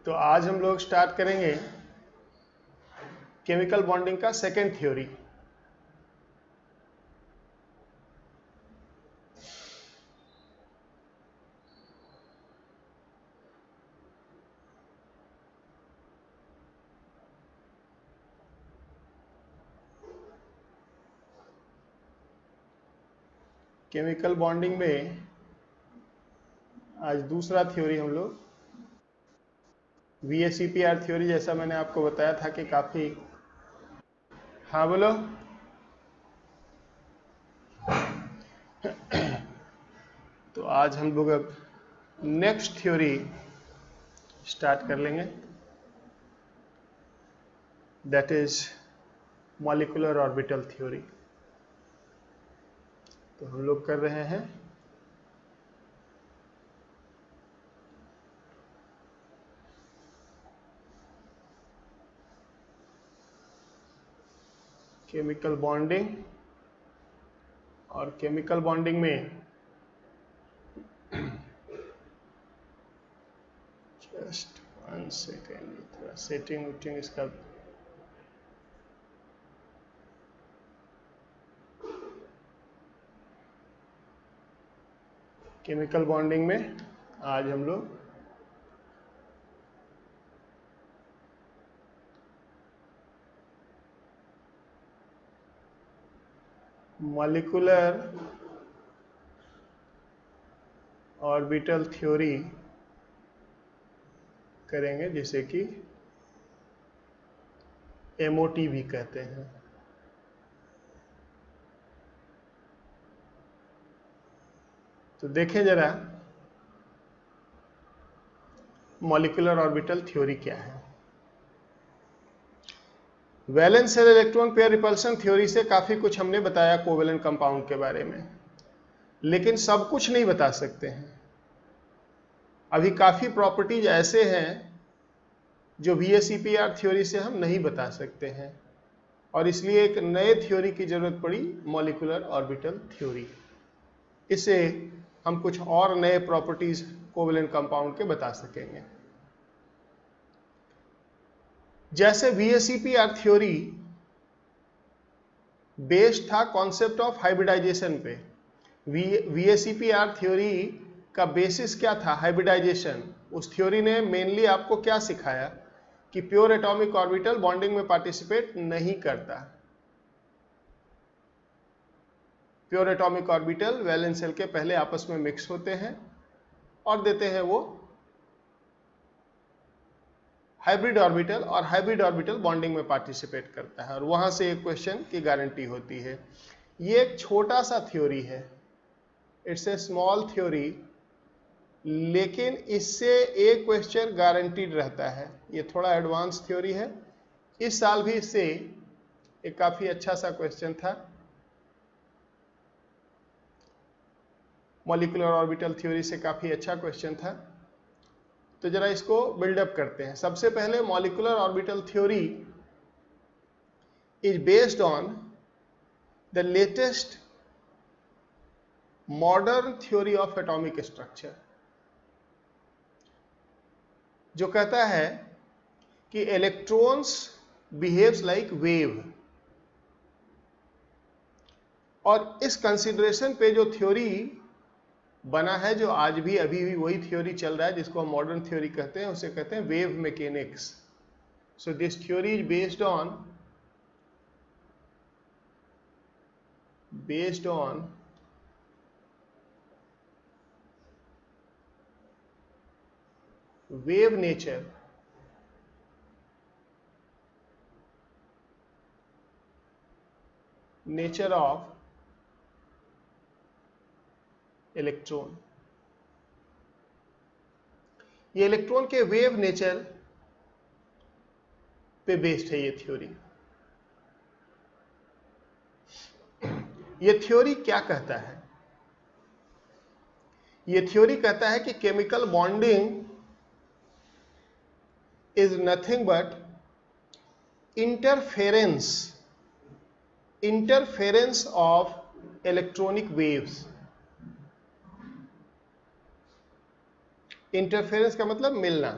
तो आज हम लोग स्टार्ट करेंगे केमिकल बॉन्डिंग का सेकेंड थ्योरी। केमिकल बॉन्डिंग में आज दूसरा थ्योरी हम लोग VSEPR थ्योरी, जैसा मैंने आपको बताया था कि काफी, हाँ बोलो। तो आज हम लोग अब नेक्स्ट थ्योरी स्टार्ट कर लेंगे, that is molecular orbital theory. तो हम लोग कर रहे हैं केमिकल बॉन्डिंग, और केमिकल बॉन्डिंग में जस्ट 1 सेकेंड, थोड़ा सेटिंग वेटिंग इसका। केमिकल बॉन्डिंग में आज हम लोग मॉलिक्यूलर ऑर्बिटल थ्योरी करेंगे, जिसे कि MOT भी कहते हैं। तो देखें जरा मॉलिक्यूलर ऑर्बिटल थ्योरी क्या है। Valence shell electron pair repulsion theory से काफी कुछ हमने बताया कोवेलेंट कंपाउंड के बारे में, लेकिन सब कुछ नहीं बता सकते हैं। अभी काफी प्रॉपर्टीज ऐसे हैं जो VSEPR थ्योरी से हम नहीं बता सकते हैं, और इसलिए एक नए थ्योरी की जरूरत पड़ी, मॉलिक्यूलर ऑर्बिटल थ्योरी। इससे हम कुछ और नए प्रॉपर्टीज कोवेलेंट कंपाउंड के बता सकेंगे। जैसे VSEPR थ्योरी बेस्ड था कॉन्सेप्ट ऑफ हाइब्रिडाइजेशन पे। VSEPR थ्योरी का बेसिस क्या था? हाइब्रिडाइजेशन। उस थ्योरी ने मेनली आपको क्या सिखाया कि प्योर एटॉमिक ऑर्बिटल बॉन्डिंग में पार्टिसिपेट नहीं करता। Pure atomic orbital valence shell के पहले आपस में मिक्स होते हैं और देते हैं वो हाइब्रिड ऑर्बिटल, और हाइब्रिड ऑर्बिटल बॉन्डिंग में पार्टिसिपेट करता है, और वहां से एक क्वेश्चन की गारंटी होती है। ये एक छोटा सा थ्योरी है, इट्स ए स्मॉल थ्योरी, लेकिन इससे एक क्वेश्चन गारंटीड रहता है। ये थोड़ा एडवांस थ्योरी है। इस साल भी इससे एक काफी अच्छा सा क्वेश्चन था। मॉलिक्यूलर ऑर्बिटल थ्योरी से काफी अच्छा क्वेश्चन था। तो जरा इसको बिल्डअप करते हैं। सबसे पहले molecular orbital theory is based on the latest modern theory of atomic structure, जो कहता है कि इलेक्ट्रॉन्स बिहेव्स लाइक वेव। और इस कंसिडरेशन पे जो थ्योरी बना है, जो आज भी अभी भी वही थ्योरी चल रहा है, जिसको हम मॉडर्न थ्योरी कहते हैं, उसे कहते हैं wave mechanics. So this theory is based on wave nature of electron. ये इलेक्ट्रॉन के वेव नेचर पे बेस्ड है ये थ्योरी। ये थ्योरी क्या कहता है? ये थ्योरी कहता है कि chemical bonding is nothing but interference of electronic waves। Interference का मतलब मिलना।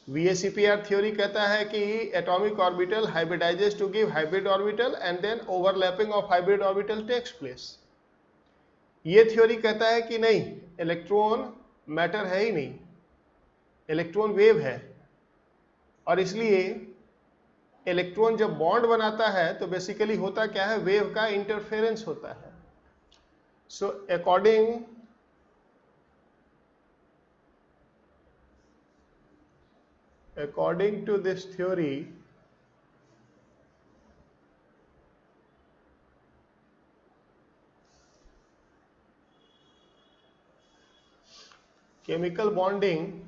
VACPR थ्योरी कहता है कि atomic orbital hybridizes to give hybrid orbital and then overlapping of hybrid orbital takes place. ये थ्योरी कहता है कि नहीं, इलेक्ट्रॉन मैटर है ही नहीं, इलेक्ट्रॉन वेव है, और इसलिए इलेक्ट्रॉन जब बॉन्ड बनाता है तो बेसिकली होता क्या है, वेव का इंटरफेरेंस होता है। सो according to this theory, chemical bonding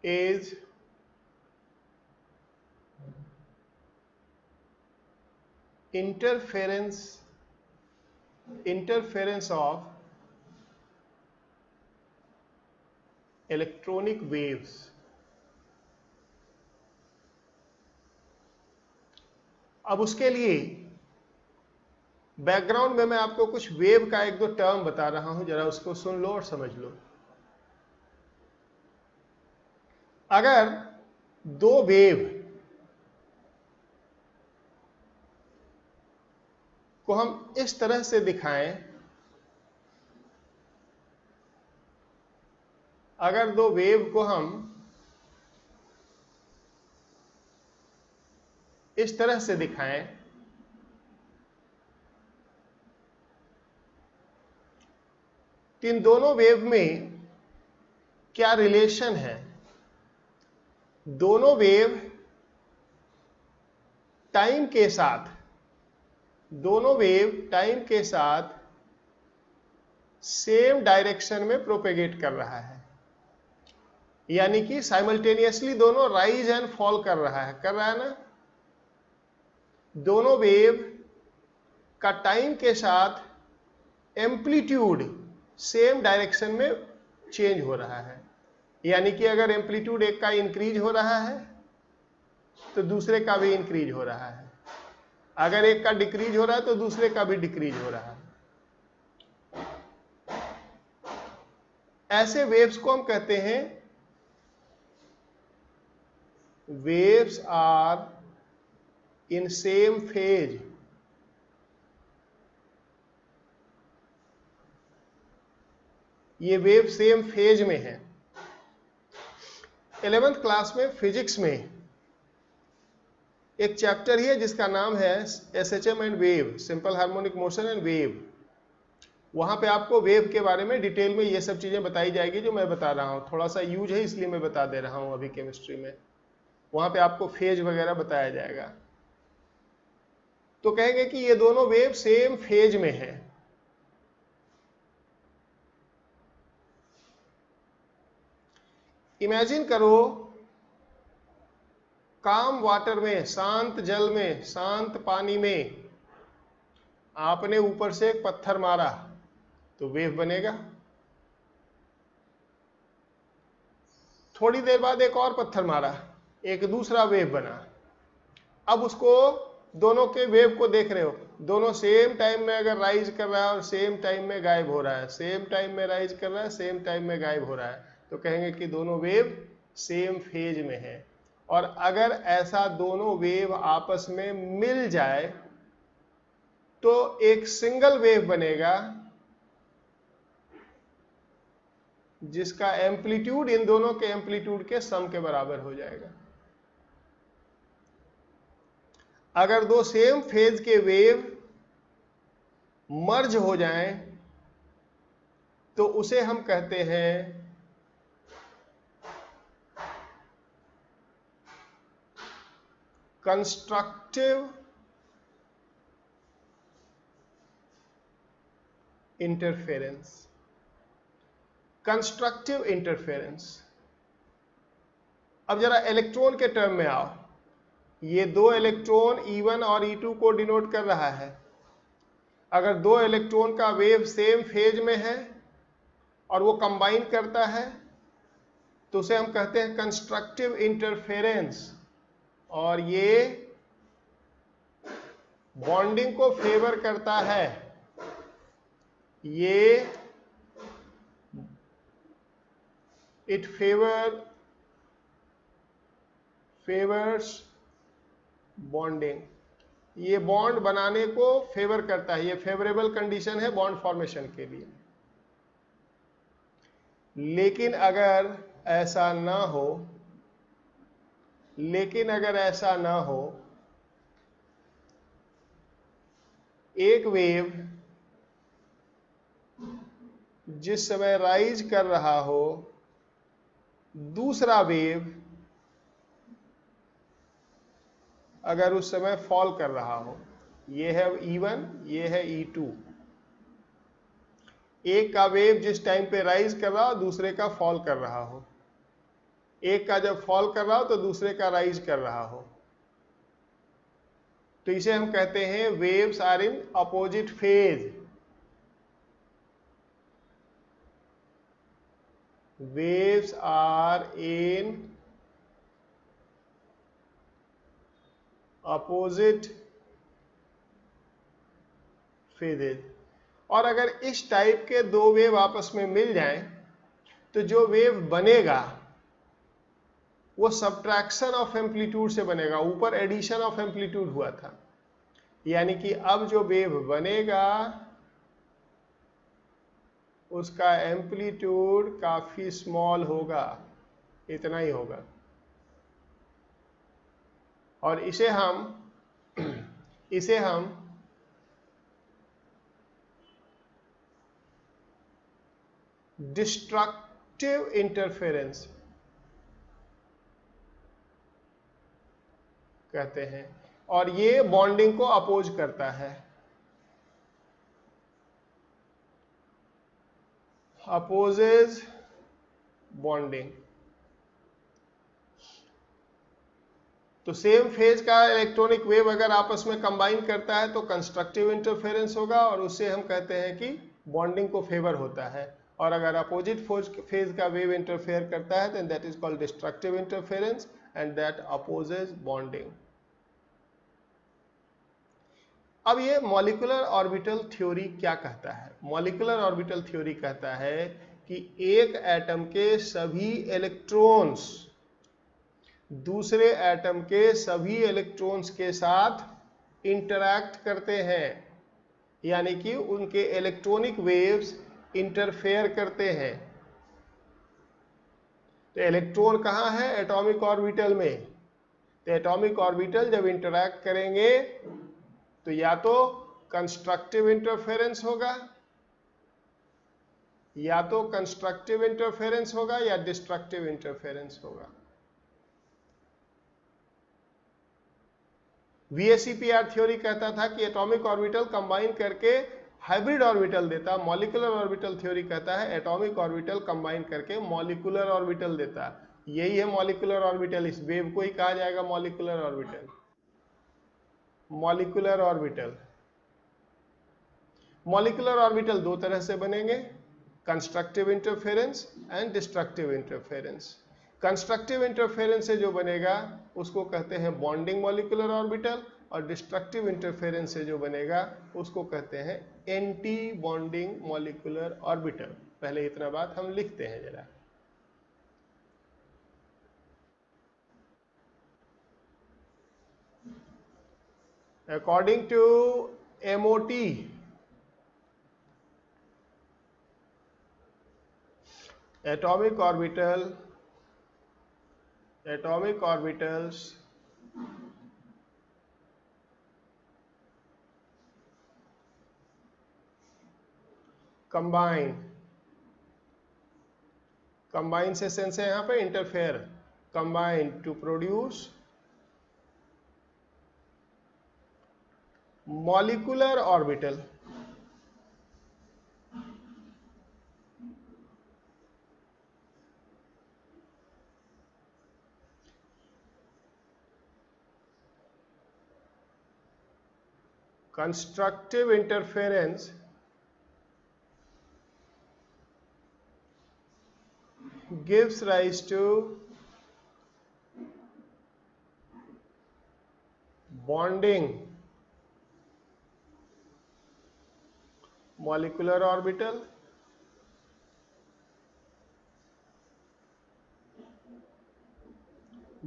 is interference of electronic waves। अब उसके लिए बैकग्राउंड में मैं आपको कुछ वेव का एक दो टर्म बता रहा हूं, जरा उसको सुन लो और समझ लो। अगर दो वेव को हम इस तरह से दिखाएं, अगर दो वेव को हम इस तरह से दिखाएं, इन दोनों वेव में क्या रिलेशन है? दोनों वेव टाइम के साथ सेम डायरेक्शन में प्रोपेगेट कर रहा है, यानी कि साइमल्टेनियसली दोनों राइज एंड फॉल कर रहा है ना। दोनों वेव का टाइम के साथ एम्पलीट्यूड सेम डायरेक्शन में चेंज हो रहा है, यानी कि अगर एम्पलीट्यूड एक का इंक्रीज हो रहा है तो दूसरे का भी इंक्रीज हो रहा है, अगर एक का डिक्रीज हो रहा है तो दूसरे का भी डिक्रीज हो रहा है। ऐसे वेव्स को हम कहते हैं waves are in same phase. ये वेव सेम फेज में है। 11th क्लास में फिजिक्स में एक चैप्टर ही है जिसका नाम है SHM and wave, simple harmonic motion and wave. वहां पे आपको वेव के बारे में डिटेल में ये सब चीजें बताई जाएगी जो मैं बता रहा हूं। थोड़ा सा यूज है इसलिए मैं बता दे रहा हूं अभी केमिस्ट्री में। वहां पे आपको फेज वगैरह बताया जाएगा। तो कहेंगे कि ये दोनों वेव सेम फेज में है। इमेजिन करो काम वाटर में, शांत जल में, शांत पानी में आपने ऊपर से एक पत्थर मारा तो वेव बनेगा। थोड़ी देर बाद एक और पत्थर मारा, एक दूसरा वेव बना। अब उसको दोनों के वेव को देख रहे हो, दोनों सेम टाइम में अगर राइज कर रहा है और सेम टाइम में गायब हो रहा है, सेम टाइम में राइज कर रहा है, सेम टाइम में गायब हो रहा है, तो कहेंगे कि दोनों वेव सेम फेज में है। और अगर ऐसा दोनों वेव आपस में मिल जाए तो एक सिंगल वेव बनेगा जिसका एम्पलीट्यूड इन दोनों के एम्पलीट्यूड के सम के बराबर हो जाएगा। अगर दो सेम फेज के वेव मर्ज हो जाएं तो उसे हम कहते हैं कंस्ट्रक्टिव इंटरफेरेंस। Constructive interference. अब जरा इलेक्ट्रॉन के टर्म में आओ। ये दो इलेक्ट्रॉन E1 और E2 को डिनोट कर रहा है। अगर दो इलेक्ट्रॉन का वेव सेम फेज में है और वो कंबाइन करता है तो उसे हम कहते हैं कंस्ट्रक्टिव इंटरफेरेंस, और ये बॉन्डिंग को फेवर करता है। ये इट फेवर्स बॉन्डिंग, ये बॉन्ड बनाने को फेवर करता है, ये फेवरेबल कंडीशन है बॉन्ड फॉर्मेशन के लिए। लेकिन अगर ऐसा ना हो, एक वेव जिस समय राइज कर रहा हो, दूसरा वेव अगर उस समय फॉल कर रहा हो, ये है E1, ये है E2, एक का वेव जिस टाइम पे राइज कर रहा हो, दूसरे का फॉल कर रहा हो, एक का जब फॉल कर रहा हो तो दूसरे का राइज कर रहा हो, तो इसे हम कहते हैं waves are in opposite phase. Waves are in opposite phases. और अगर इस टाइप के दो वेव आपस में मिल जाएं तो जो वेव बनेगा वो सब्ट्रैक्शन ऑफ एम्पलीट्यूड से बनेगा, ऊपर एडिशन ऑफ एम्पलीट्यूड हुआ था, यानी कि अब जो वेव बनेगा उसका एम्पलीट्यूड काफी स्मॉल होगा, इतना ही होगा। और इसे हम डिस्ट्रक्टिव इंटरफेरेंस कहते हैं, और ये बॉन्डिंग को अपोज करता है। Opposes bonding. तो सेम फेज का इलेक्ट्रॉनिक वेव अगर आपस में कंबाइन करता है तो कंस्ट्रक्टिव इंटरफेरेंस होगा, और उससे हम कहते हैं कि बॉन्डिंग को फेवर होता है। और अगर अपोजिट फेज का वेव इंटरफेयर करता है then that is called destructive interference and that opposes bonding. अब ये मॉलिक्यूलर ऑर्बिटल थ्योरी क्या कहता है? मॉलिक्यूलर ऑर्बिटल थ्योरी कहता है कि एक एटम के सभी इलेक्ट्रॉन्स दूसरे एटम के सभी इलेक्ट्रॉन्स के साथ इंटरैक्ट करते हैं, यानी कि उनके इलेक्ट्रॉनिक वेव्स इंटरफेयर करते हैं। तो इलेक्ट्रॉन कहाँ है? एटॉमिक ऑर्बिटल में। तो एटॉमिक ऑर्बिटल जब इंटरैक्ट करेंगे तो या तो कंस्ट्रक्टिव इंटरफेरेंस होगा, या डिस्ट्रक्टिव इंटरफेरेंस होगा। VSEPR थ्योरी कहता था कि एटॉमिक ऑर्बिटल कंबाइन करके हाइब्रिड ऑर्बिटल देता। मॉलिक्यूलर ऑर्बिटल थ्योरी कहता है एटॉमिक ऑर्बिटल कंबाइन करके मॉलिक्यूलर ऑर्बिटल देता। यही है मॉलिक्यूलर ऑर्बिटल, इस वेव को ही कहा जाएगा मॉलिक्यूलर ऑर्बिटल। मॉलिक्यूलर ऑर्बिटल दो तरह से बनेंगे, constructive interference and destructive interference. Constructive interference से जो बनेगा उसको कहते हैं बॉन्डिंग मॉलिक्यूलर ऑर्बिटल, और डिस्ट्रक्टिव इंटरफेरेंस से जो बनेगा उसको कहते हैं एंटी बॉन्डिंग मॉलिक्यूलर ऑर्बिटल। पहले इतना बात हम लिखते हैं जरा। According to MOT, atomic orbitals combine से सेंस है यहाँ पे interfere, combine to produce molecular orbital। Constructive interference gives rise to bonding molecular orbital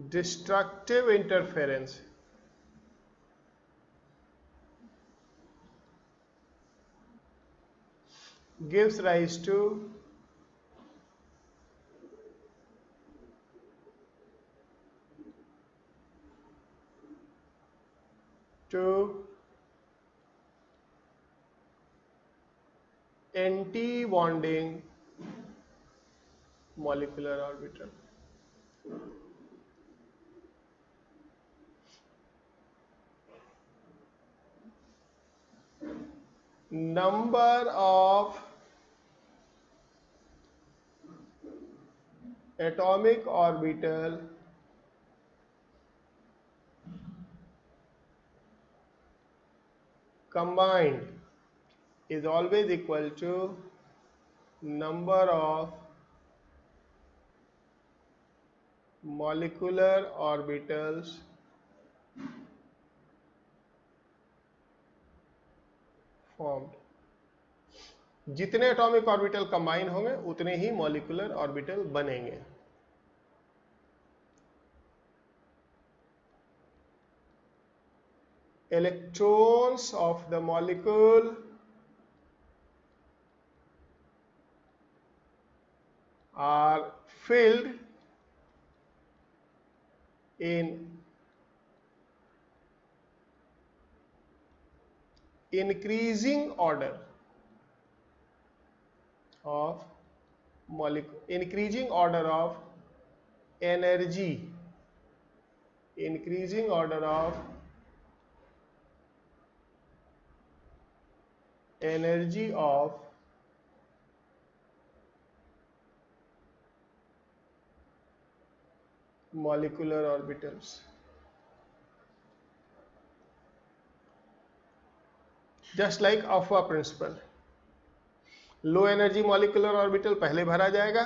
destructive interference gives rise to anti-bonding molecular orbital. Number of atomic orbital combined is always equal to number of molecular orbitals formed. जितने atomic orbital combine होंगे उतने ही molecular orbital बनेंगे. Electrons of the molecule are filled in increasing order of molecule, increasing order of energy, increasing order of energy of molecular orbitals. Just like Aufbau principle, low energy molecular orbital पहले भरा जाएगा,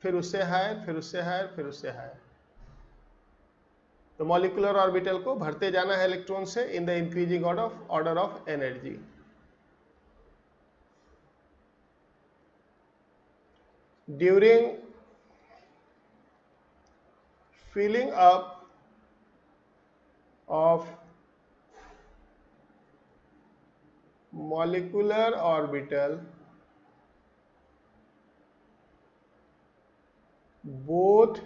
फिर उससे higher, फिर उससे higher, फिर उससे higher. तो मॉलिक्यूलर ऑर्बिटल को भरते जाना है इलेक्ट्रॉन से in the increasing order of energy. During filling up of molecular orbital, both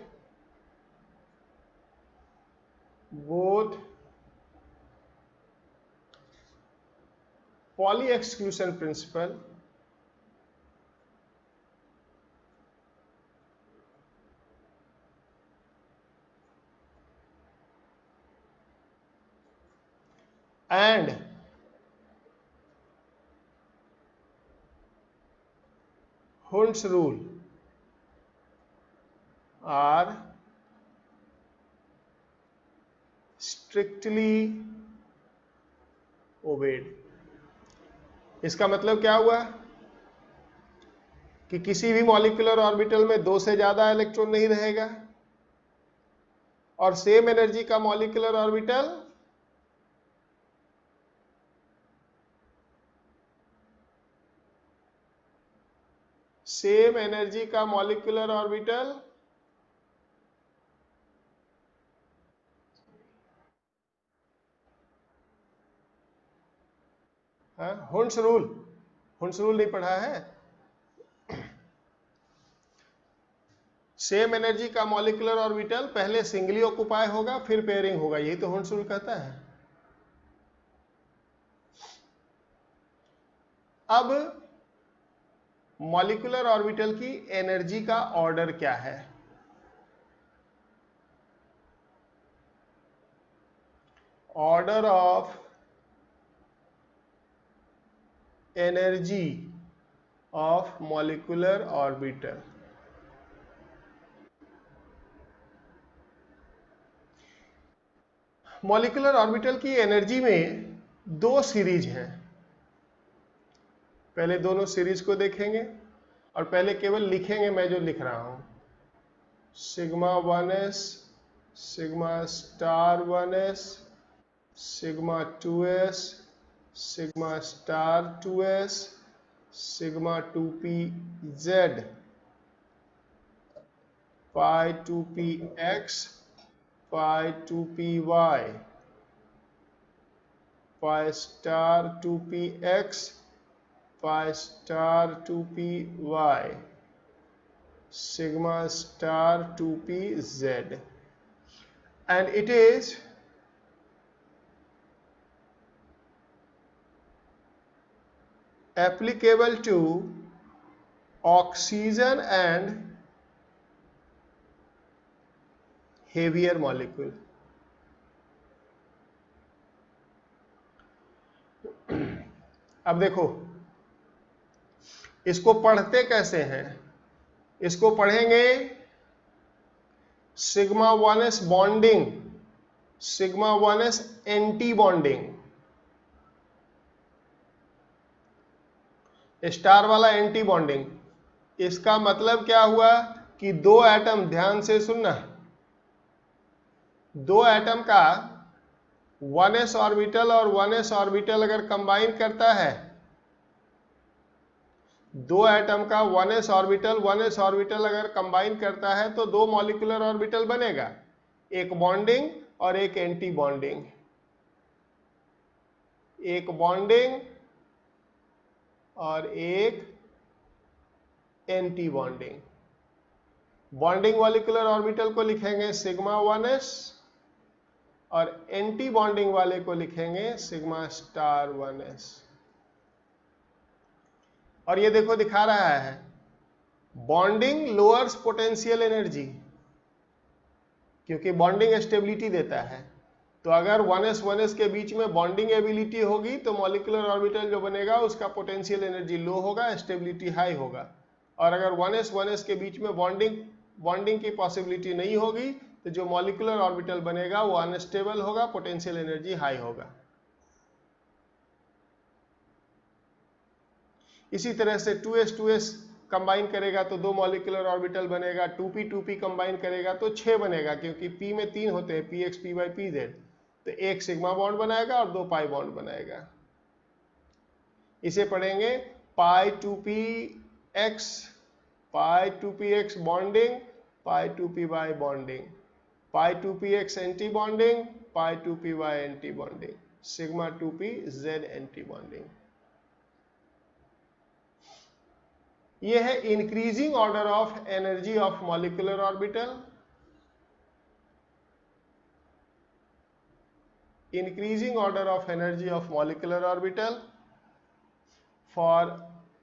Pauli exclusion principle and Hund's rule are strictly obeyed. इसका मतलब क्या हुआ कि किसी भी मॉलिक्यूलर ऑर्बिटल में दो से ज्यादा इलेक्ट्रॉन नहीं रहेगा और सेम एनर्जी का मॉलिक्यूलर ऑर्बिटल हुंड्स रूल नहीं पढ़ा है. सेम एनर्जी का मॉलिक्यूलर ऑर्बिटल पहले सिंगली ऑक्युपाई होगा, फिर पेयरिंग होगा. यही तो हुंड्स रूल कहता है. अब मॉलिक्यूलर ऑर्बिटल की एनर्जी का ऑर्डर क्या है? Order of energy of molecular orbital. Molecular orbital की एनर्जी में दो सीरीज हैं. पहले दोनों सीरीज को देखेंगे और पहले केवल लिखेंगे मैं जो लिख रहा हूं. Sigma 1s, sigma star 1s, sigma 2s, sigma star 2s, sigma 2pz, pi 2px pi 2py, pi star 2px, pi star 2py, sigma star 2pz, and it is applicable to oxygen and heavier molecule. अब देखो इसको पढ़ते कैसे हैं, इसको पढ़ेंगे sigma 1s bonding, sigma 1s anti bonding, star वाला anti bonding. इसका मतलब क्या हुआ कि दो एटम, ध्यान से सुनना, दो एटम का 1s ऑर्बिटल और 1s ऑर्बिटल अगर कंबाइन करता है, दो एटम का 1s ऑर्बिटल अगर कंबाइन करता है तो दो मॉलिक्यूलर ऑर्बिटल बनेगा, एक बॉन्डिंग और एक एंटी बॉन्डिंग, एक बॉन्डिंग और एक anti bonding. Bonding molecular orbital को लिखेंगे सिग्मा 1s और एंटी बॉन्डिंग वाले को लिखेंगे सिग्मा स्टार 1s। और ये देखो दिखा रहा है बॉन्डिंग लोअर्स पोटेंशियल एनर्जी, क्योंकि बॉन्डिंग स्टेबिलिटी देता है। तो अगर 1s के बीच में बॉन्डिंग एबिलिटी होगी तो मॉलिक्यूलर ऑर्बिटल जो बनेगा उसका पोटेंशियल एनर्जी लो होगा, स्टेबिलिटी हाई होगा। और अगर 1s के बीच में बॉन्डिंग की पॉसिबिलिटी नहीं होगी तो जो मॉलिक्यूलर ऑर्बिटल बनेगा वो अनस्टेबल होगा, पोटेंशियल एनर्जी हाई होगा। इसी तरह से 2s कंबाइन करेगा तो दो मॉलिक्यूलर ऑर्बिटल बनेगा, 2p कंबाइन करेगा तो 6 बनेगा, क्योंकि p में 3 होते हैं, px py pz, तो एक सिग्मा बॉन्ड बनाएगा और दो पाई बॉन्ड बनाएगा। इसे पढ़ेंगे पाई 2px बॉन्डिंग, पाई 2py बॉन्डिंग, पाई 2px एंटी बॉन्डिंग, पाई 2py anti bonding, sigma 2pz anti bonding. यह है increasing order of energy of molecular orbital, increasing order of energy of molecular orbital for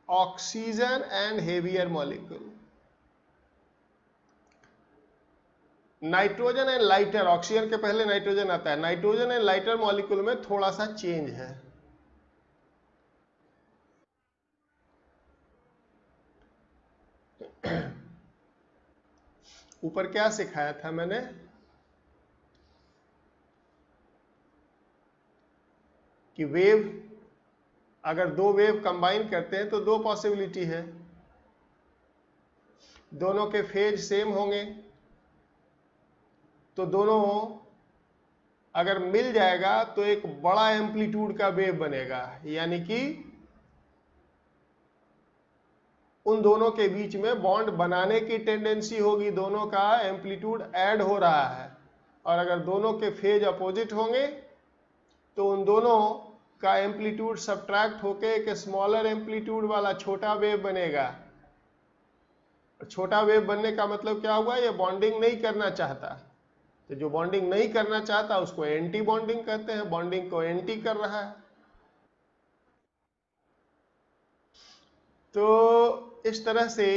oxygen and heavier molecule. Nitrogen and lighter, oxygen के पहले nitrogen आता है, nitrogen and lighter molecule में थोड़ा सा change है। ऊपर क्या सिखाया था मैंने, कि वेव, अगर दो वेव कंबाइन करते हैं तो दो पॉसिबिलिटी है, दोनों के फेज सेम होंगे तो दोनों अगर मिल जाएगा तो एक बड़ा एम्पलीट्यूड का वेव बनेगा, यानी कि उन दोनों के बीच में बॉन्ड बनाने की टेंडेंसी होगी, दोनों का एम्पलीट्यूड ऐड हो रहा है। और अगर दोनों के फेज अपोजिट होंगे तो उन दोनों का एम्पलीट्यूड सब्ट्रैक्ट होके एक स्मॉलर एम्पलीट्यूड वाला छोटा वेव बनेगा। छोटा वेव बनने का मतलब क्या हुआ, ये बॉन्डिंग नहीं करना चाहता, तो जो बॉन्डिंग नहीं करना चाहता उसको एंटी बॉन्डिंग कहते हैं, बॉन्डिंग को एंटी कर रहा है। तो इस तरह से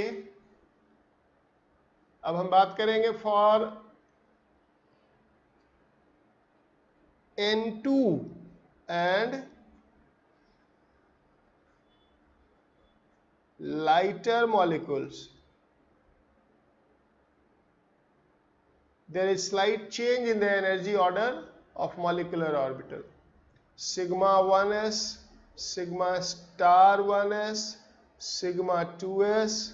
अब हम बात करेंगे for N2 and lighter molecules. There is slight change in the energy order of molecular orbital. Sigma 1s, sigma star 1s, sigma 2s,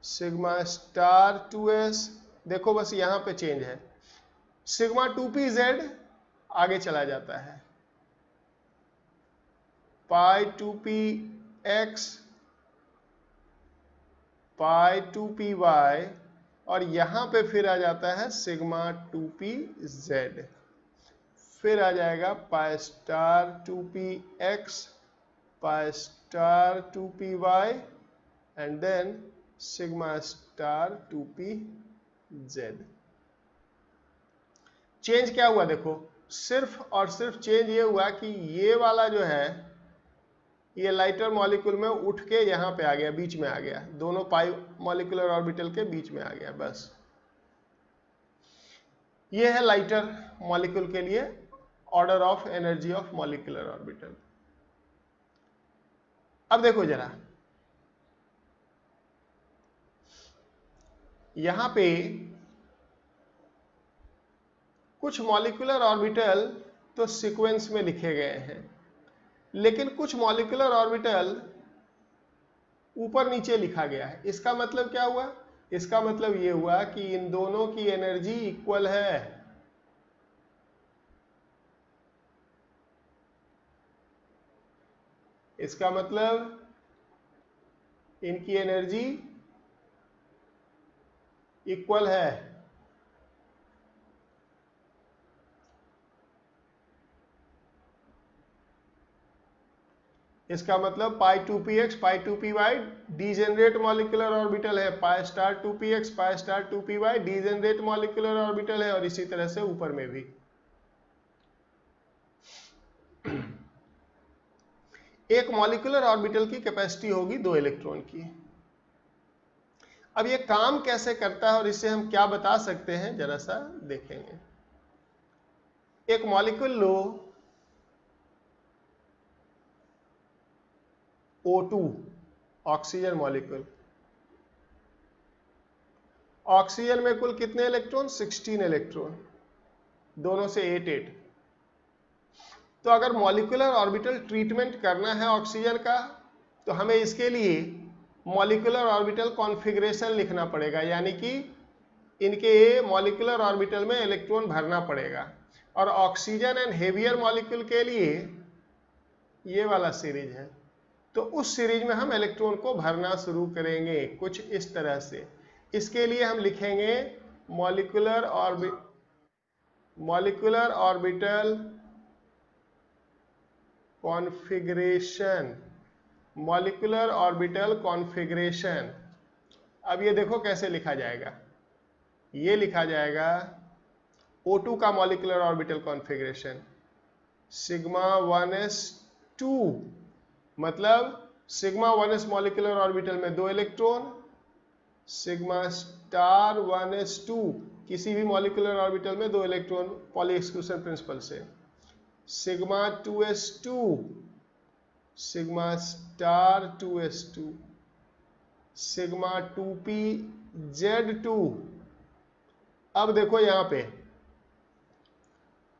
sigma star 2s। देखो बस यहां पे चेंज है, सिग्मा 2pz आगे चला जाता है, पाई 2px, पाई 2py, और यहां पे फिर आ जाता है सिग्मा 2pz, फिर आ जाएगा pi star 2px, pi star 2py and then sigma star 2pz। Change क्या हुआ देखो, सिर्फ और सिर्फ चेंज ये हुआ कि ये वाला जो है ये लाइटर मॉलिक्यूल में उठ के यहां पे आ गया, बीच में आ गया, दोनों पाई मॉलिक्यूलर ऑर्बिटल के बीच में आ गया, बस। ये है लाइटर मॉलिक्यूल के लिए order of energy of molecular orbital. अब देखो जरा, यहां पे कुछ मॉलिक्यूलर ऑर्बिटल तो सीक्वेंस में लिखे गए हैं, लेकिन कुछ मॉलिक्यूलर ऑर्बिटल ऊपर नीचे लिखा गया है। इसका मतलब क्या हुआ? इसका मतलब ये हुआ कि इन दोनों की एनर्जी इक्वल है। इसका मतलब इनकी एनर्जी इक्वल है। इसका मतलब पाई 2px पाई 2py डीजेनरेट मॉलिक्यूलर ऑर्बिटल है, pi star 2px pi star 2py degenerate molecular orbital है, और इसी तरह से ऊपर में भी। एक मॉलिक्यूलर ऑर्बिटल की कैपेसिटी होगी 2 इलेक्ट्रॉन की। अब ये काम कैसे करता है और इससे हम क्या बता सकते हैं, जरा सा देखेंगे। एक मॉलिक्यूल लो O2, ऑक्सीजन मॉलिक्यूल। ऑक्सीजन में कुल कितने इलेक्ट्रॉन? 16 इलेक्ट्रॉन, दोनों से 8-8। तो अगर मॉलिक्यूलर ऑर्बिटल ट्रीटमेंट करना है ऑक्सीजन का, तो हमें इसके लिए मॉलिक्यूलर ऑर्बिटल कॉन्फ़िगरेशन लिखना पड़ेगा, यानी कि इनके मॉलिक्यूलर ऑर्बिटल में इलेक्ट्रॉन भरना पड़ेगा। और ऑक्सीजन एंड हेवियर मॉलिक्यूल के लिए ये वाला सीरीज है, तो उस सीरीज में हम इलेक्ट्रॉन को भरना शुरू करेंगे कुछ इस तरह से। इसके लिए हम लिखेंगे molecular orbital configuration, molecular orbital configuration. अब ये देखो कैसे लिखा जाएगा। ये लिखा जाएगा O2 का molecular orbital configuration sigma 1s2, मतलब सिग्मा 1s मॉलिक्यूलर ऑर्बिटल में 2 इलेक्ट्रॉन, सिग्मा स्टार 1s2 किसी भी मॉलिक्यूलर ऑर्बिटल में 2 इलेक्ट्रॉन पॉली एक्सक्लूशन प्रिंसिपल से, sigma 2s2, sigma star 2s2, sigma 2pz2। अब देखो यहां पे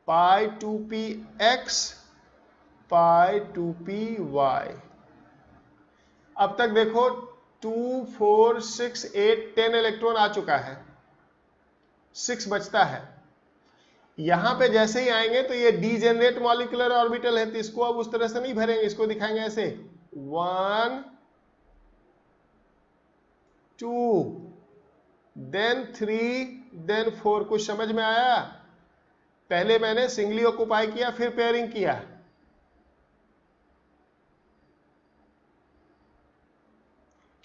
पाई 2px पाई 2py। अब तक देखो 2 4 6 8 10 इलेक्ट्रॉन आ चुका है, 6 बचता है। यहां पे जैसे ही आएंगे तो ये डीजेनरेट मॉलिक्यूलर ऑर्बिटल है, तो इसको अब उस तरह से नहीं भरेंगे, इसको दिखाएंगे ऐसे 1 2 देन 3 देन 4। कुछ समझ में आया? पहले मैंने सिंगली ऑक्युपाई किया, फिर पेयरिंग किया।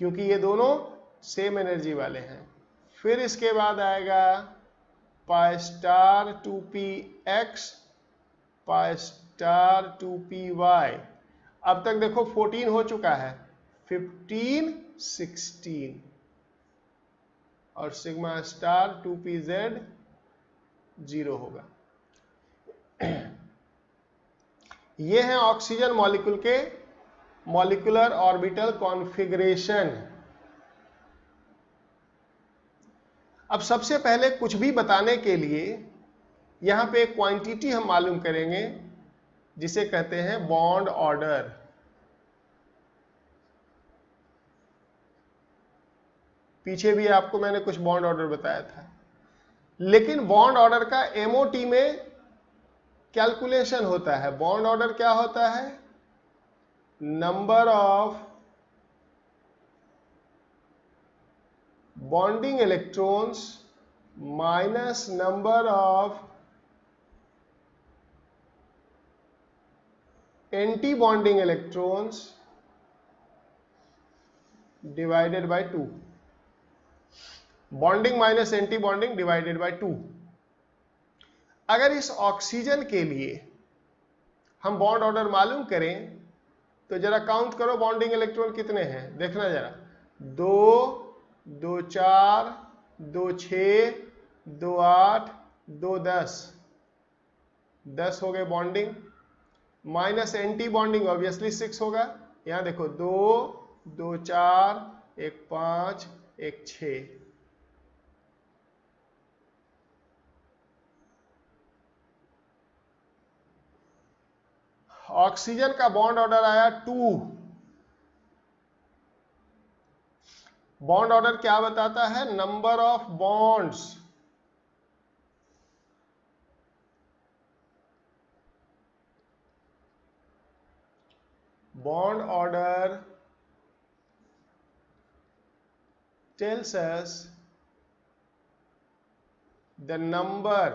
क्योंकि ये दोनों सेम एनर्जी वाले हैं। फिर इसके बाद आएगा pi star 2px pi star 2py। अब तक देखो 14 हो चुका है, 15 16 और सिग्मा स्टार 2pz 0 होगा। ये है ऑक्सीजन मॉलिक्यूल के मॉलिक्यूलर ऑर्बिटल कॉन्फ़िगरेशन। अब सबसे पहले कुछ भी बताने के लिए यहां पे एक क्वांटिटी हम मालूम करेंगे जिसे कहते हैं बॉन्ड ऑर्डर। पीछे भी आपको मैंने कुछ बॉन्ड ऑर्डर बताया था, लेकिन बॉन्ड ऑर्डर का एमओटी में कैलकुलेशन होता है। बॉन्ड ऑर्डर क्या होता है? Number of bonding electrons minus number of anti-bonding electrons divided by 2. Bonding minus anti bonding divided by 2. अगर इस ऑक्सीजन के लिए हम बॉन्ड ऑर्डर मालूम करें तो जरा काउंट करो बॉन्डिंग इलेक्ट्रॉन कितने हैं, देखना जरा. 2, 2 4, 2 6, 2 8, 2 10. 10 हो गए bonding. Minus anti bonding obviously 6 होगा. यहां देखो 2, 2 4, 1 5, 1 6. ऑक्सीजन का बॉन्ड ऑर्डर आया 2. बॉन्ड ऑर्डर क्या बताता है? Number of bonds. Bond order tells us the number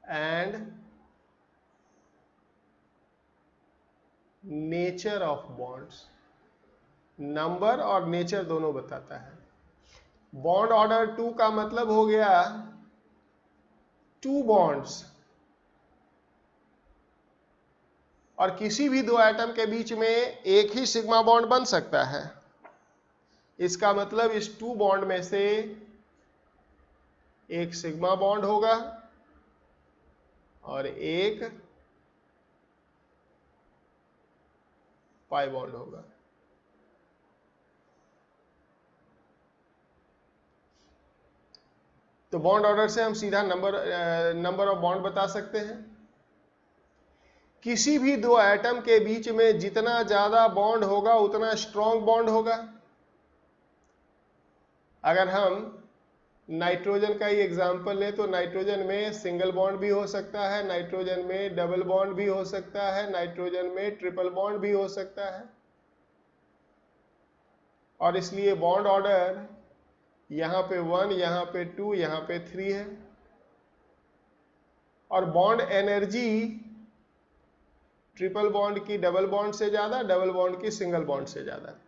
and nature of bonds. Number और नेचर दोनों बताता है. बॉन्ड ऑर्डर 2 का मतलब हो गया 2 बॉन्ड्स, और किसी भी दो एटम के बीच में एक ही सिग्मा बॉन्ड बन सकता है. इसका मतलब इस 2 बॉन्ड में से एक सिग्मा बॉन्ड होगा और एक पाई बॉन्ड होगा. तो बॉन्ड ऑर्डर से हम सीधा नंबर ऑफ बॉन्ड बता सकते हैं. किसी भी दो एटम के बीच में जितना ज्यादा बॉन्ड होगा उतना स्ट्रॉन्ग बॉन्ड होगा. अगर हम नाइट्रोजन का ही एग्जांपल लें तो नाइट्रोजन में सिंगल बॉन्ड भी हो सकता है, नाइट्रोजन में डबल बॉन्ड भी हो सकता है, नाइट्रोजन में ट्रिपल बॉन्ड भी हो सकता है. और इसलिए बॉन्ड ऑर्डर यहां पे 1, यहां पे 2, यहां पे 3 है. और बॉन्ड एनर्जी ट्रिपल बॉन्ड की डबल बॉन्ड से ज्यादा, डबल बॉन्ड की सिंगल बॉन्ड से ज्यादा.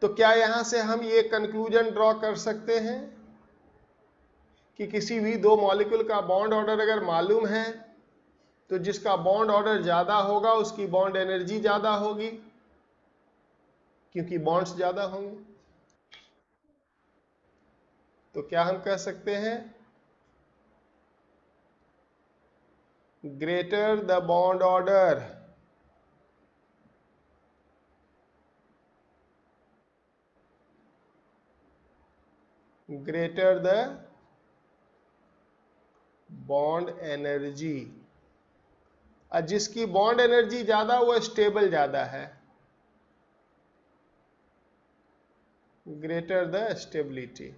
तो क्या यहां से हम ये कंक्लूजन ड्रॉ कर सकते हैं कि किसी भी दो मॉलिक्यूल का बॉन्ड ऑर्डर अगर मालूम है तो जिसका बॉन्ड ऑर्डर ज्यादा होगा उसकी बॉन्ड एनर्जी ज्यादा होगी, क्योंकि बॉन्ड्स ज्यादा होंगे. तो क्या हम कह सकते हैं? Greater the bond order, greater the bond energy. और जिसकी बॉन्ड एनर्जी ज्यादा वो स्टेबल ज्यादा है. Greater the stability.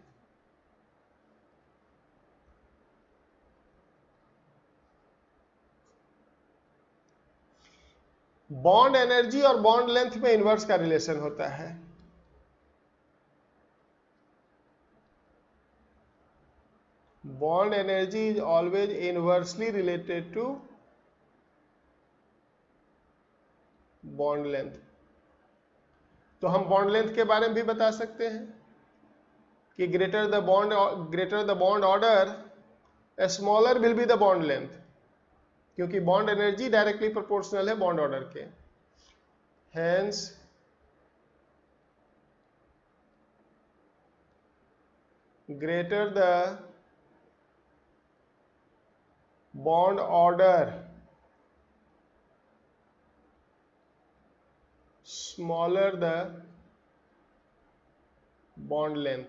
Bond energy और बॉन्ड लेंथ में इनवर्स का रिलेशन होता है. Bond energy is always inversely related to bond length. तो हम बॉन्ड लेंथ के बारे में भी बता सकते हैं कि greater the bond order smaller will be the bond length, क्योंकि बॉन्ड एनर्जी डायरेक्टली प्रोपोर्शनल है बॉन्ड ऑर्डर के. Hence greater the bond order smaller the bond length.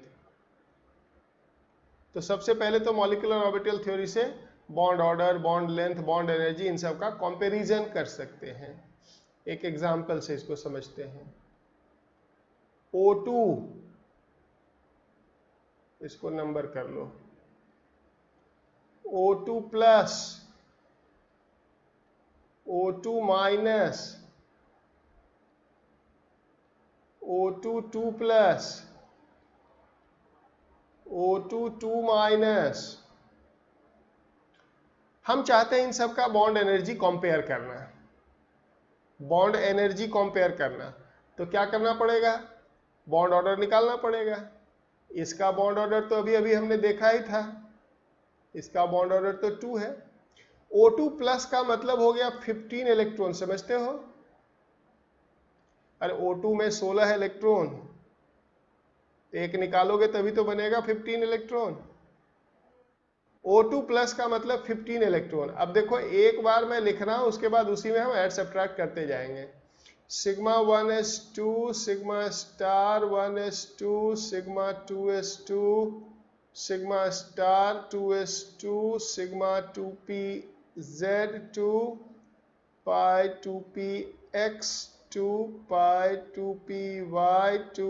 तो सबसे पहले तो मॉलिक्यूलर ऑर्बिटल थ्योरी से bond order, bond length, bond energy, इन सब का कंपैरिजन कर सकते हैं. एक एग्जांपल से इसको समझते हैं. O2, इसको नंबर कर लो. O2 plus, O2 minus O2 2 plus, O2 2 minus. हम चाहते हैं इन सब का बॉन्ड एनर्जी कंपेयर करना, बॉन्ड एनर्जी कंपेयर करना। तो क्या करना पड़ेगा, बॉन्ड ऑर्डर निकालना पड़ेगा। इसका बॉन्ड ऑर्डर तो अभी अभी हमने देखा ही था, इसका बॉन्ड ऑर्डर तो 2 है। O2 प्लस का मतलब हो गया 15 इलेक्ट्रॉन, समझते हो? अरे O2 में 16 इलेक्ट्रॉन, एक निकालोगे तभी तो बनेगा 15 इलेक्ट्रॉन। O2 प्लस का मतलब 15 इलेक्ट्रॉन। अब देखो एक बार मैं लिख रहा हूं, उसके बाद उसी में हम ऐड सब्ट्रैक्ट करते जाएंगे। Sigma 1s2 sigma star 1s2 sigma 2s2 sigma star 2s2 sigma 2pz2 पाई 2px2 पाई 2py2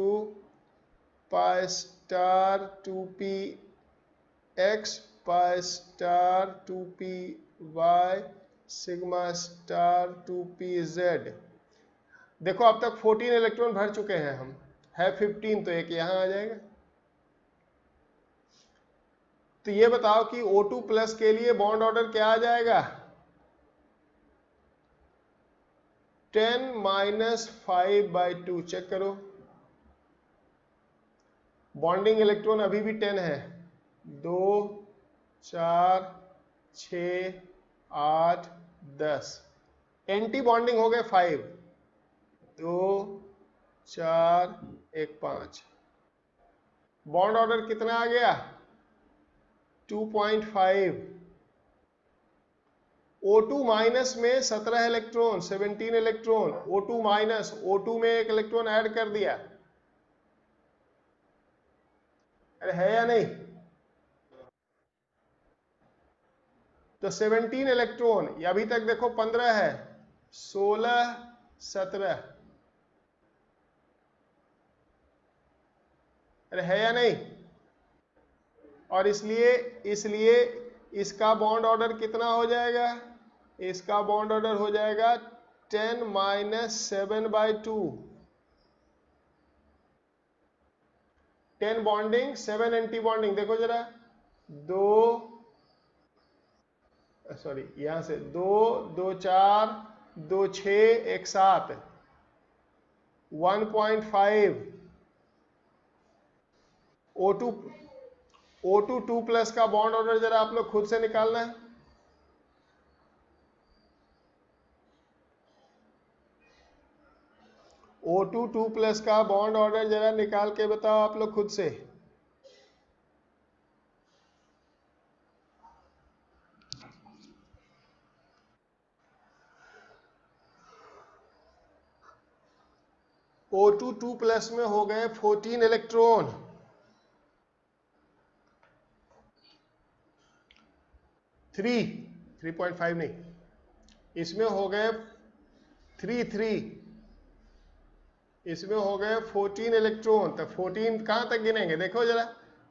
pi star 2px pi star 2py sigma star 2pz। देखो अब तक 14 इलेक्ट्रॉन भर चुके हैं हम, है 15, तो एक यहां आ जाएगा। तो ये बताओ कि O2 प्लस के लिए बॉन्ड ऑर्डर क्या आ जाएगा, 10 माइनस 5/2। चेक करो, बॉन्डिंग इलेक्ट्रॉन अभी भी 10 है, 2 4 6 8 10। एंटी बॉन्डिंग हो गए 5, 2 4 1 5। बॉन्ड ऑर्डर कितना आ गया, 2.5। O2 माइनस में 17 electron, 17 electron. O2 minus, O2 में एक इलेक्ट्रॉन ऐड कर दिया, अरे है या नहीं? तो 17 इलेक्ट्रॉन, अभी तक देखो 15 है, 16 17, अरे है या नहीं? और इसलिए इसलिए इसका बॉन्ड ऑर्डर कितना हो जाएगा, इसका बॉन्ड ऑर्डर हो जाएगा 10 माइनस 7/2। 10 bonding 7 anti bonding. देखो जरा, 2 सॉरी यहां से 2 2 4 2 6 1 7, 1.5। O2 2 प्लस का बॉन्ड ऑर्डर जरा आप लोग खुद से निकालना है। O2 2 प्लस का बॉन्ड ऑर्डर जरा निकाल के बताओ आप लोग खुद से। O2 2 प्लस में हो गए 14 इलेक्ट्रॉन, 3.5 नहीं, इसमें हो गए 3 इसमें हो गए 14 इलेक्ट्रॉन। तो 14 कहां तक गिनेंगे, देखो जरा,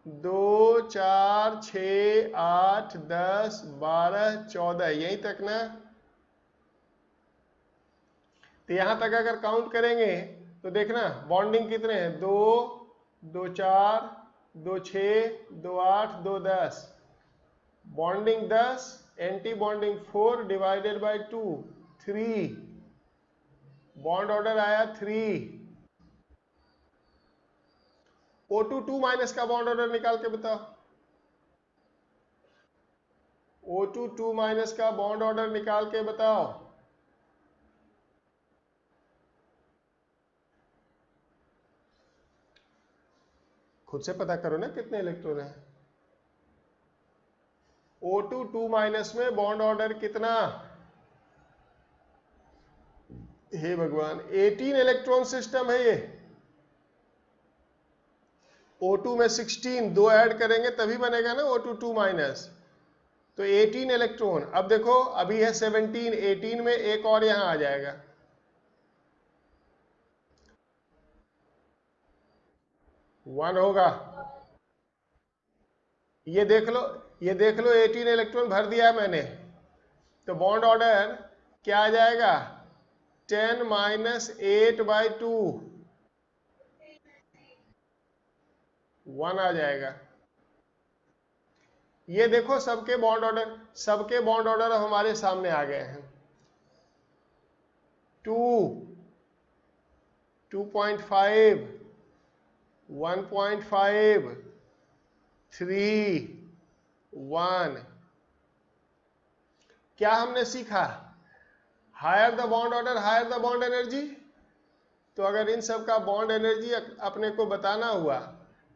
2 4 6 8 10 12 14, यहीं तक ना। तो यहां तक अगर काउंट करेंगे तो देखना बॉन्डिंग कितने हैं, 2 2 4 2 6 2 8 2 10, bonding 10, anti bonding 4 divided by 2 3, bond order आया 3। O2 2 माइनस का बॉन्ड ऑर्डर निकाल के बताओ, O2 2 माइनस का बॉन्ड ऑर्डर निकाल के बताओ। खुद से पता करो ना कितने इलेक्ट्रॉन है। O2 2 माइनस में बॉन्ड ऑर्डर कितना, हे भगवान, 18 इलेक्ट्रॉन सिस्टम है ये। O2 में 16, 2 ऐड करेंगे तभी बनेगा ना O2 2 माइनस। तो 18 इलेक्ट्रॉन। अब देखो अभी है 17, 18 में एक और यहां आ जाएगा, 1 होगा। ये देख लो, ये देख लो, 18 इलेक्ट्रॉन भर दिया है मैंने। तो बॉन्ड ऑर्डर क्या आ जाएगा, 10 माइनस 8/2। 1 आ जाएगा। ये देखो सबके बॉन्ड ऑर्डर हमारे सामने आ गए हैं। 2, 2.5, 1.5, 3, 1। क्या हमने सीखा? Higher the bond order higher the bond energy. तो अगर इन सब का बॉन्ड एनर्जी अपने को बताना हुआ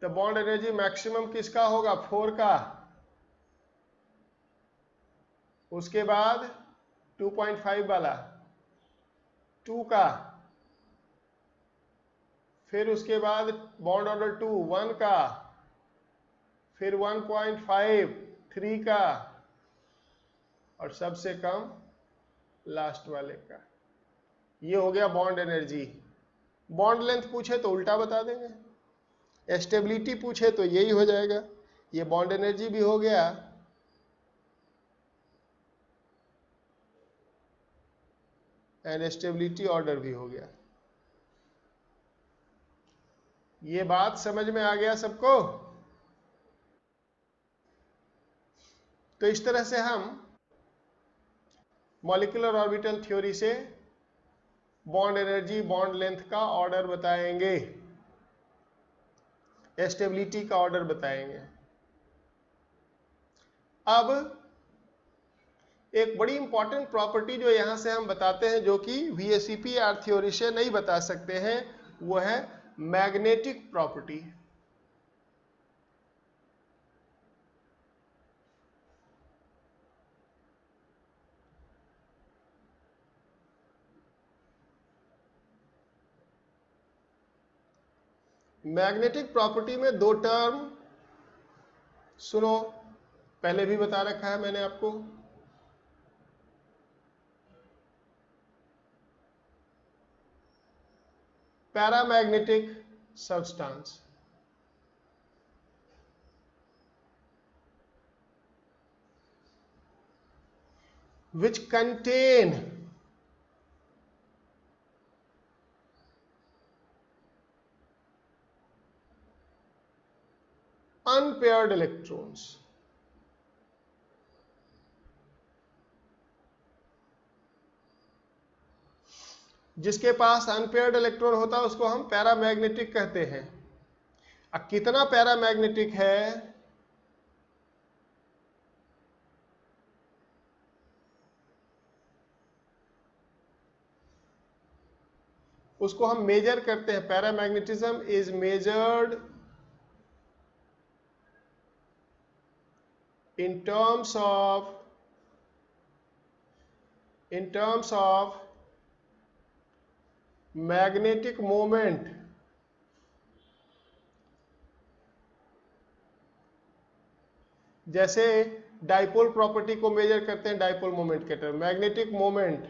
तो बॉन्ड एनर्जी मैक्सिमम किसका होगा? 4 का। उसके बाद 2.5 वाला 2 का, फिर उसके बाद बॉन्ड ऑर्डर 2 1 का, फिर 1.5 3 का, और सबसे कम लास्ट वाले का। ये हो गया बॉन्ड एनर्जी। बॉन्ड लेंथ पूछे तो उल्टा बता देंगे, स्टेबिलिटी पूछे तो यही हो जाएगा। ये बॉन्ड एनर्जी भी हो गया, एंड स्टेबिलिटी ऑर्डर भी हो गया। ये बात समझ में आ गया सबको? तो इस तरह से हम मॉलिक्यूलर ऑर्बिटल थ्योरी से बॉन्ड एनर्जी, बॉन्ड लेंथ का ऑर्डर बताएंगे, स्टेबिलिटी का ऑर्डर बताएंगे। अब एक बड़ी इंपॉर्टेंट प्रॉपर्टी जो यहां से हम बताते हैं, जो कि VSEPR थ्योरी से नहीं बता सकते हैं, वो है मैग्नेटिक प्रॉपर्टी। मैग्नेटिक प्रॉपर्टी में दो टर्म सुनो, पहले भी बता रखा है मैंने आपको। Paramagnetic substance, which contain unpaired electrons। जिसके पास अनपेयर्ड इलेक्ट्रॉन होता है उसको हम पैरामैग्नेटिक कहते हैं। अब कितना पैरामैग्नेटिक है उसको हम मेजर करते हैं। Paramagnetism is measured in terms of magnetic moment जैसे डाइपोल प्रॉपर्टी को मेजर करते हैं डाइपोल मोमेंट के टर्म, मैग्नेटिक मोमेंट,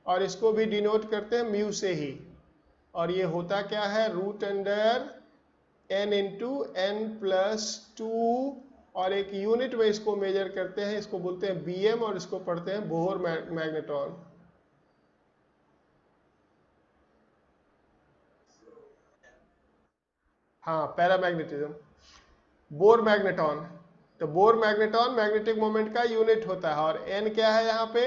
और इसको भी डिनोट करते हैं म्यू से ही। और ये होता क्या है? Root under n into n plus 2, और एक यूनिट में इसको मेजर करते हैं, इसको बोलते हैं BM, और इसको पढ़ते हैं बोहर मैग्नेटॉन। हाँ, पैरामैग्नेटिज्म, बोर मैग्नेटॉन। तो बोर मैग्नेटॉन मैग्नेटिक मोमेंट का यूनिट होता है, और n क्या है यहाँ पे?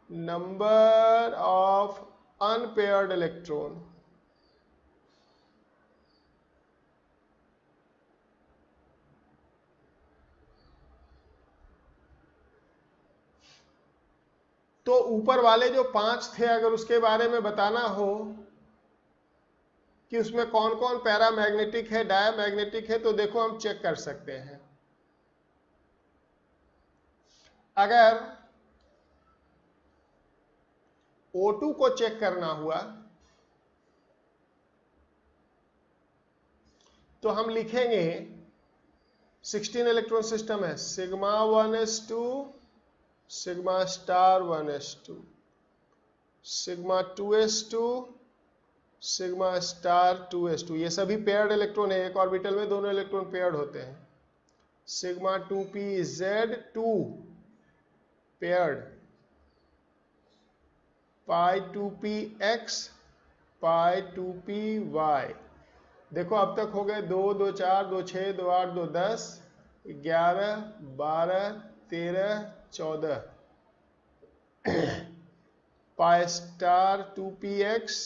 Number of unpaired electron. तो ऊपर वाले जो 5 थे, अगर उसके बारे में बताना हो कि उसमें कौन कौन पैरामैग्नेटिक है, डायमैग्नेटिक है, तो देखो हम चेक कर सकते हैं। अगर O2 को चेक करना हुआ तो हम लिखेंगे 16 इलेक्ट्रॉन सिस्टम है, sigma 1s2, sigma star 1s2, sigma 2s2, sigma star 2s2। ये सभी पेयर्ड इलेक्ट्रॉन है, एक ऑर्बिटल में दोनों इलेक्ट्रॉन पेयर्ड होते हैं। सिग्मा 2pz2 पेयर्ड, पाई 2px, पाई 2py, देखो अब तक हो गए 2 2 4 2 6 2 8 2 10 11 12 13 14 pi star 2px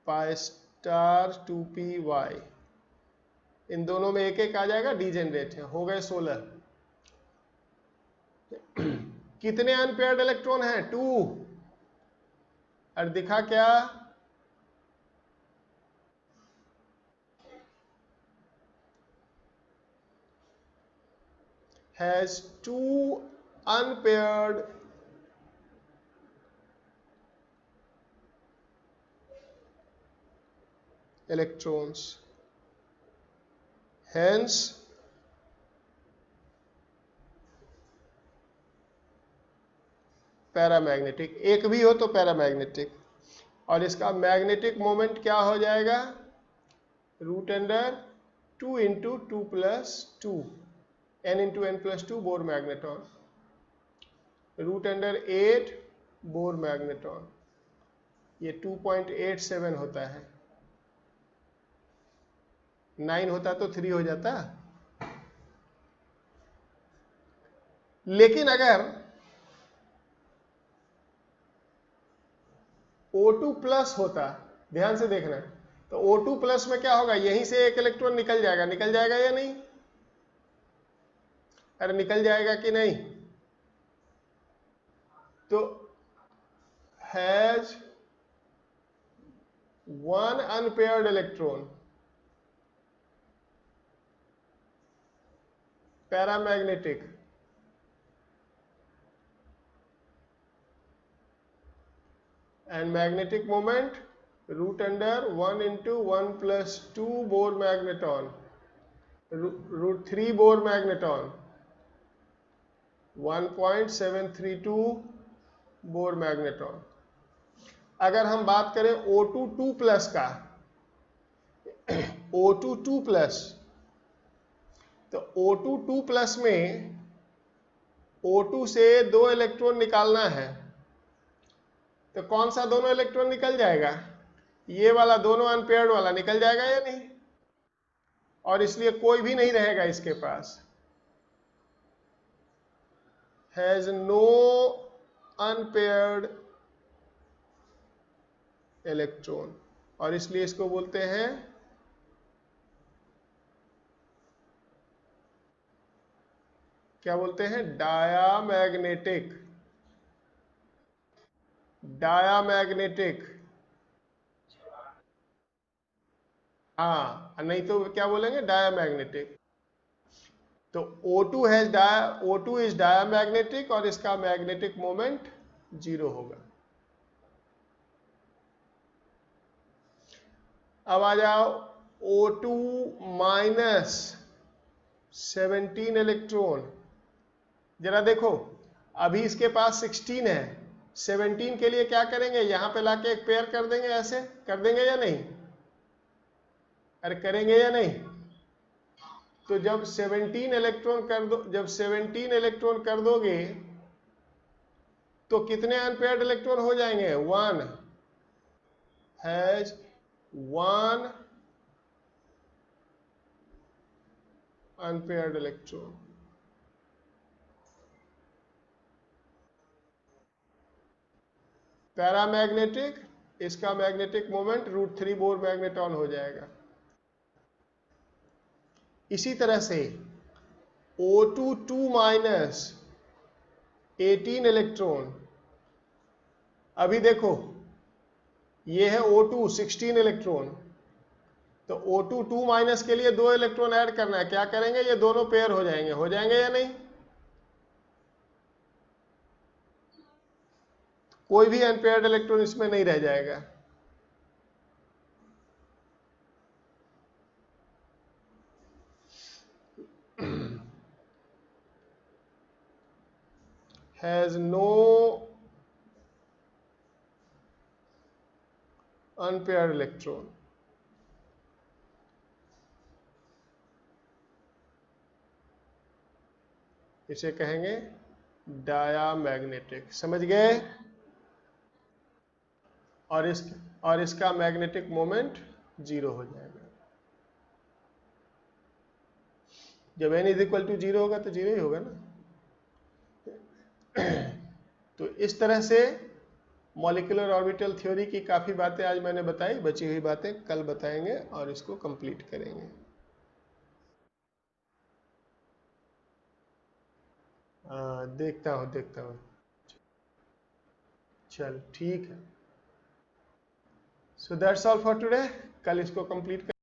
pi star 2py, इन दोनों में एक एक आ जाएगा, डीजेनरेट है, हो गए 16। कितने अनपेयर्ड इलेक्ट्रॉन हैं? 2। और दिखा क्या? has 2 unpaired electrons, hence paramagnetic. एक भी हो तो पैरामैग्नेटिक। और इसका मैग्नेटिक मोमेंट क्या हो जाएगा? Root under 2 into 2 plus 2 n into n plus 2 Bohr magneton, root under 8 Bohr magneton. ये 2.87 होता है, 9 होता तो 3 हो जाता। लेकिन अगर O2 प्लस होता, ध्यान से देखना, तो O2 प्लस में क्या होगा? यहीं से एक इलेक्ट्रॉन निकल जाएगा, निकल जाएगा या नहीं? अरे निकल जाएगा कि नहीं? तो has 1 unpaired electron, paramagnetic, and magnetic moment root under 1 into 1 plus 2 Bohr magneton, root 3 Bohr magneton, 1.732 Bohr magneton। अगर हम बात करें O2 2 प्लस का, O2 2 प्लस, तो O2 2 प्लस में O2 से 2 इलेक्ट्रॉन निकालना है, तो कौन सा दोनों इलेक्ट्रॉन निकल जाएगा? ये वाला, दोनों अनपेयर्ड वाला निकल जाएगा या नहीं? और इसलिए कोई भी नहीं रहेगा इसके पास। हैज नो अनपेयर्ड इलेक्ट्रॉन, और इसलिए इसको बोलते हैं क्या बोलते हैं? डायामैग्नेटिक। डायामैग्नेटिक, हाँ, नहीं तो क्या बोलेंगे? डायामैग्नेटिक। तो O2 है, O2 इज डायामैग्नेटिक, और इसका मैग्नेटिक मोमेंट 0 होगा। अब आ जाओ O2 माइनस 17 इलेक्ट्रॉन। जरा देखो, अभी इसके पास 16 है, 17 के लिए क्या करेंगे? यहां पे लाके एक पेयर कर देंगे, ऐसे कर देंगे या नहीं? अरे करेंगे या नहीं? तो जब 17 इलेक्ट्रॉन कर दो, जब 17 इलेक्ट्रॉन कर दोगे तो कितने अनपेयर्ड इलेक्ट्रॉन हो जाएंगे? 1 हैज 1 अनपेयर्ड इलेक्ट्रॉन। पैरामैग्नेटिक, इसका magnetic moment root 3 Bohr magneton हो जाएगा। इसी तरह से O2 2 माइनस 18 इलेक्ट्रॉन। अभी देखो, ये है O2 16 इलेक्ट्रॉन, तो O2 2 माइनस के लिए 2 इलेक्ट्रॉन ऐड करना है। क्या करेंगे? ये दोनों पेयर हो जाएंगे, हो जाएंगे या नहीं? कोई भी अनपेयर्ड इलेक्ट्रॉन इसमें नहीं रह जाएगा। has no unpaired electron। इसे कहेंगे डायामैग्नेटिक। समझ गए? और इसका मैग्नेटिक मोमेंट 0 हो जाएगा। जब n इज इक्वल टू 0 होगा तो 0 ही होगा ना। तो इस तरह से मॉलिक्यूलर ऑर्बिटल थ्योरी की काफ़ी बातें आज मैंने बताई, बची हुई बातें कल बताएंगे और इसको कंप्लीट करेंगे। देखता हूँ। चल ठीक है। So that's all for today. कल इसको कंप्लीट